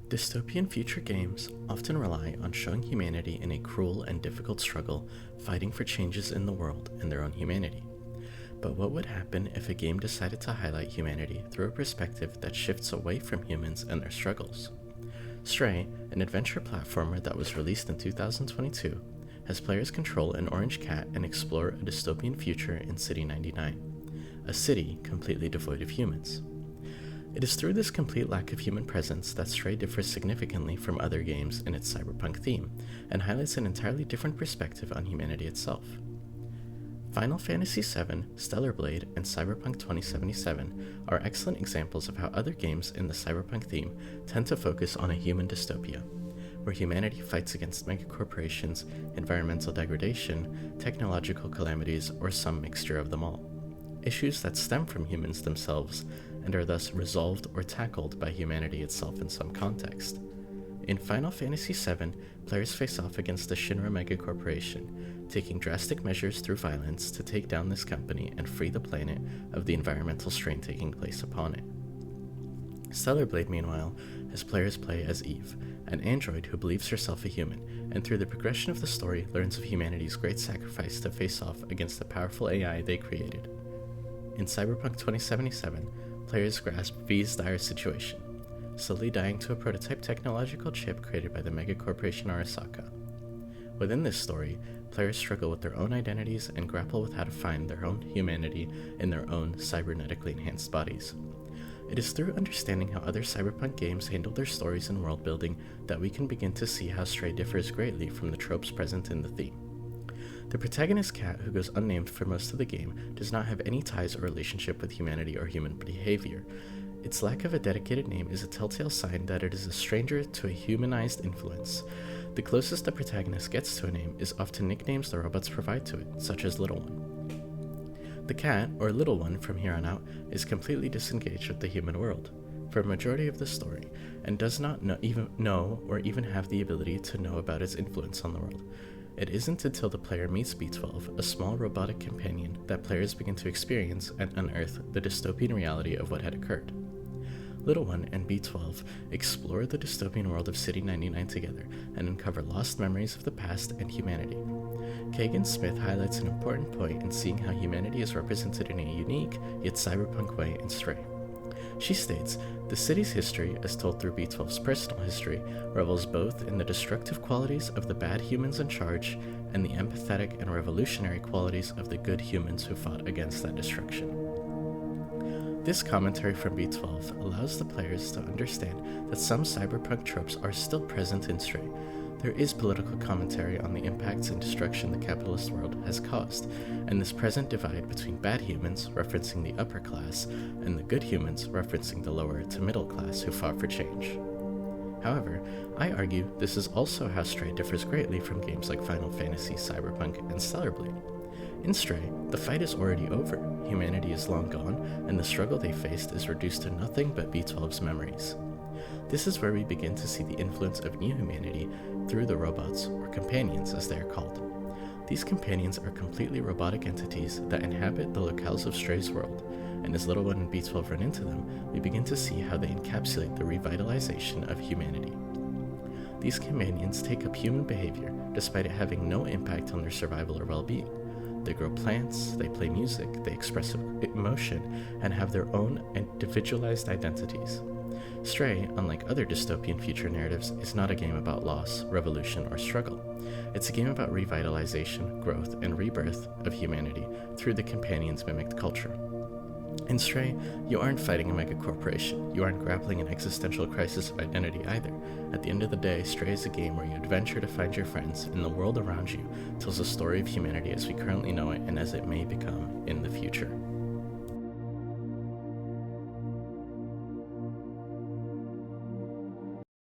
Dystopian future games often rely on showing humanity in a cruel and difficult struggle, fighting for changes in the world and their own humanity. But what would happen if a game decided to highlight humanity through a perspective that shifts away from humans and their struggles? Stray, an adventure platformer that was released in 2022, has players control an orange cat and explore a dystopian future in City 99, a city completely devoid of humans. It is through this complete lack of human presence that Stray differs significantly from other games in its cyberpunk theme, and highlights an entirely different perspective on humanity itself. Final Fantasy VII, Stellar Blade, and Cyberpunk 2077 are excellent examples of how other games in the cyberpunk theme tend to focus on a human dystopia, where humanity fights against megacorporations, environmental degradation, technological calamities, or some mixture of them all. Issues that stem from humans themselves and are thus resolved or tackled by humanity itself in some context. In Final Fantasy VII, players face off against the Shinra megacorporation, taking drastic measures through violence to take down this company and free the planet of the environmental strain taking place upon it. Stellar Blade, meanwhile, has players play as Eve, an android who believes herself a human, and through the progression of the story learns of humanity's great sacrifice to face off against the powerful AI they created. In Cyberpunk 2077, players grasp V's dire situation, slowly dying to a prototype technological chip created by the megacorporation Arasaka. Within this story, players struggle with their own identities and grapple with how to find their own humanity in their own cybernetically enhanced bodies. It is through understanding how other cyberpunk games handle their stories and world building that we can begin to see how Stray differs greatly from the tropes present in the theme. The protagonist cat, who goes unnamed for most of the game, does not have any ties or relationship with humanity or human behavior. Its lack of a dedicated name is a telltale sign that it is a stranger to a humanized influence. The closest the protagonist gets to a name is often nicknames the robots provide to it, such as Little One. The cat, or Little One from here on out, is completely disengaged with the human world for a majority of the story, and does not know or even have the ability to know about its influence on the world. It isn't until the player meets BlueTwelve, a small robotic companion, that players begin to experience and unearth the dystopian reality of what had occurred. Little One and BlueTwelve explore the dystopian world of City 99 together and uncover lost memories of the past and humanity. Kagan Smith highlights an important point in seeing how humanity is represented in a unique yet cyberpunk way in Stray. She states, the city's history, as told through BlueTwelve's personal history, revels both in the destructive qualities of the bad humans in charge and the empathetic and revolutionary qualities of the good humans who fought against that destruction. This commentary from BlueTwelve allows the players to understand that some cyberpunk tropes are still present in Stray. There is political commentary on the impacts and destruction the capitalist world has caused, and this present divide between bad humans, referencing the upper class, and the good humans, referencing the lower to middle class who fought for change. However, I argue this is also how Stray differs greatly from games like Final Fantasy, Cyberpunk, and Stellar Blade. In Stray, the fight is already over, humanity is long gone, and the struggle they faced is reduced to nothing but BlueTwelve's memories. This is where we begin to see the influence of new humanity through the robots, or companions as they are called. These companions are completely robotic entities that inhabit the locales of Stray's world, and as Little One and BlueTwelve run into them, we begin to see how they encapsulate the revitalization of humanity. These companions take up human behavior, despite it having no impact on their survival or well-being. They grow plants, they play music, they express emotion, and have their own individualized identities. Stray, unlike other dystopian future narratives, is not a game about loss, revolution, or struggle. It's a game about revitalization, growth, and rebirth of humanity through the companion's mimicked culture. In Stray, you aren't fighting a megacorporation, you aren't grappling an existential crisis of identity either. At the end of the day, Stray is a game where you adventure to find your friends, and the world around you tells a story of humanity as we currently know it and as it may become in the future.